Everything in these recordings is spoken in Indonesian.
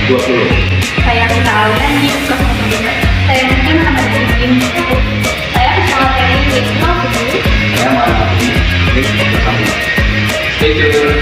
20. Saya tahu kan di kelas saya mungkin sama tim saya pesawat dari Wisma dulu. Saya malah ini bersama. Stay tune.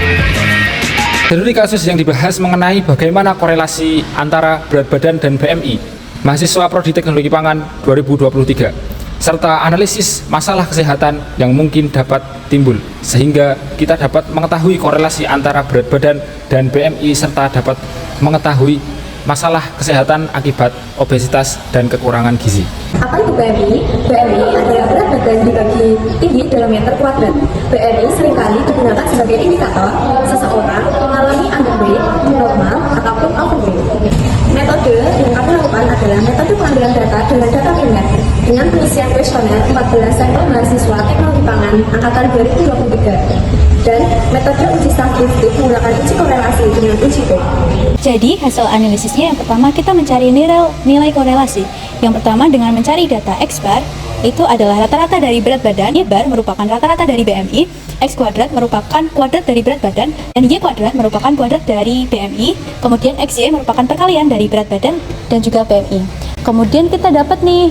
Dari kasus yang dibahas mengenai bagaimana korelasi antara berat badan dan BMI, mahasiswa Prodi Teknologi Pangan 2023, serta analisis masalah kesehatan yang mungkin dapat timbul, sehingga kita dapat mengetahui korelasi antara berat badan dan BMI, serta dapat mengetahui masalah kesehatan akibat obesitas dan kekurangan gizi. Apa itu BMI? BMI adalah berat badan dibagi tinggi dalam meter kuadrat. BMI seringkali digunakan sebagai indikator seseorang mengalami underweight, normal, ataupun overweight. Metode yang kami lakukan adalah metode pengambilan data dengan data primer dengan pengisian kuesioner 14 sampel mahasiswa teknologi pangan angkatan 2023 dan metode uji statistik menggunakan uji korelasi dengan uji P. Jadi hasil analisisnya yang pertama kita mencari nilai korelasi. Yang pertama dengan mencari data X bar itu adalah rata-rata dari berat badan, Y bar merupakan rata-rata dari BMI, X kuadrat merupakan kuadrat dari berat badan, dan Y kuadrat merupakan kuadrat dari BMI, kemudian XY merupakan perkalian dari berat badan dan juga BMI. Kemudian kita dapat nih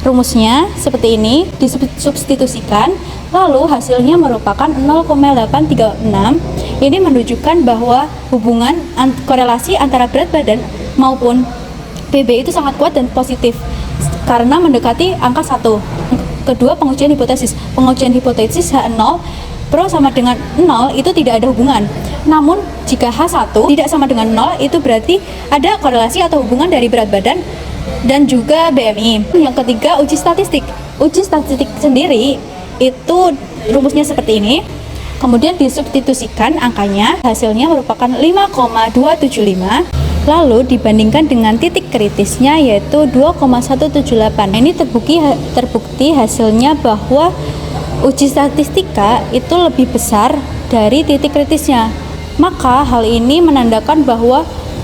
rumusnya seperti ini, disubstitusikan, lalu hasilnya merupakan 0,836. Ini menunjukkan bahwa hubungan korelasi antara berat badan maupun PB itu sangat kuat dan positif karena mendekati angka 1. Kedua, pengujian hipotesis. Pengujian hipotesis H0 Pro sama dengan 0 itu tidak ada hubungan. Namun jika H1 tidak sama dengan 0 itu berarti ada korelasi atau hubungan dari berat badan dan juga BMI. Yang ketiga, uji statistik. Uji statistik sendiri itu rumusnya seperti ini. Kemudian disubstitusikan angkanya, hasilnya merupakan 5,275. Lalu dibandingkan dengan titik kritisnya yaitu 2,178. Ini terbukti hasilnya bahwa uji statistika itu lebih besar dari titik kritisnya. Maka hal ini menandakan bahwa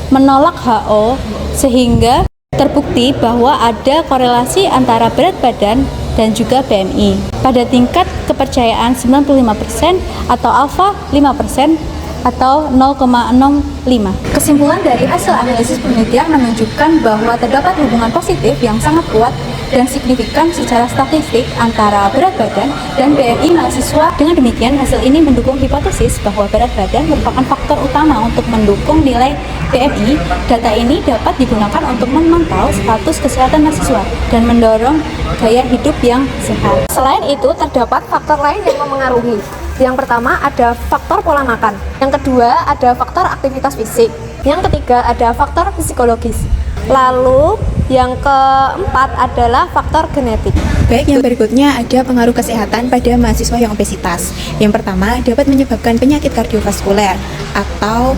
menolak HO, sehingga terbukti bahwa ada korelasi antara berat badan dan juga BMI pada tingkat kepercayaan 95% atau alfa 5% atau 0,65. Kesimpulan dari hasil analisis penelitian menunjukkan bahwa terdapat hubungan positif yang sangat kuat dan signifikan secara statistik antara berat badan dan BMI mahasiswa. Dengan demikian, hasil ini mendukung hipotesis bahwa berat badan merupakan faktor utama untuk mendukung nilai BMI. Data ini dapat digunakan untuk memantau status kesehatan mahasiswa dan mendorong gaya hidup yang sehat. Selain itu, terdapat faktor lain yang memengaruhi. Yang pertama ada faktor pola makan. Yang kedua ada faktor aktivitas fisik. Yang ketiga ada faktor psikologis. Lalu yang keempat adalah faktor genetik. Baik, yang berikutnya ada pengaruh kesehatan pada mahasiswa yang obesitas. Yang pertama dapat menyebabkan penyakit kardiovaskuler atau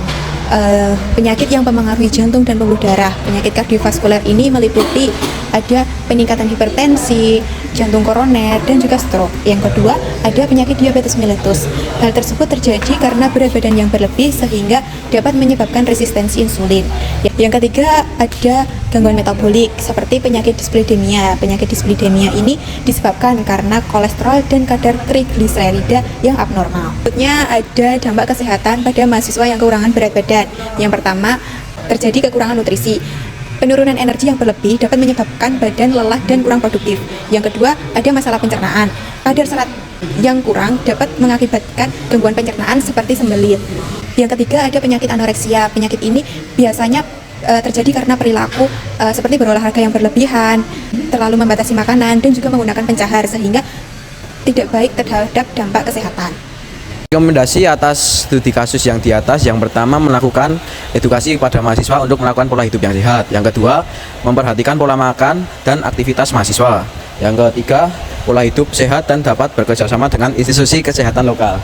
penyakit yang mempengaruhi jantung dan pembuluh darah. Penyakit kardiovaskuler ini meliputi ada peningkatan hipertensi, jantung koroner, dan juga stroke. Yang kedua, ada penyakit diabetes mellitus. Hal tersebut terjadi karena berat badan yang berlebih sehingga dapat menyebabkan resistensi insulin. Yang ketiga, ada gangguan metabolik seperti penyakit dislipidemia. Penyakit dislipidemia ini disebabkan karena kolesterol dan kadar trigliserida yang abnormal. Berikutnya ada dampak kesehatan pada mahasiswa yang kekurangan berat badan. Yang pertama, terjadi kekurangan nutrisi. Penurunan energi yang berlebih dapat menyebabkan badan lelah dan kurang produktif. Yang kedua, ada masalah pencernaan. Kadar serat yang kurang dapat mengakibatkan gangguan pencernaan seperti sembelit. Yang ketiga, ada penyakit anoreksia. Penyakit ini biasanya terjadi karena perilaku seperti berolahraga yang berlebihan, terlalu membatasi makanan, dan juga menggunakan pencahar sehingga tidak baik terhadap dampak kesehatan. Rekomendasi atas studi kasus yang di atas, yang pertama melakukan edukasi kepada mahasiswa untuk melakukan pola hidup yang sehat. Yang kedua, memperhatikan pola makan dan aktivitas mahasiswa. Yang ketiga, pola hidup sehat dan dapat bekerjasama dengan institusi kesehatan lokal.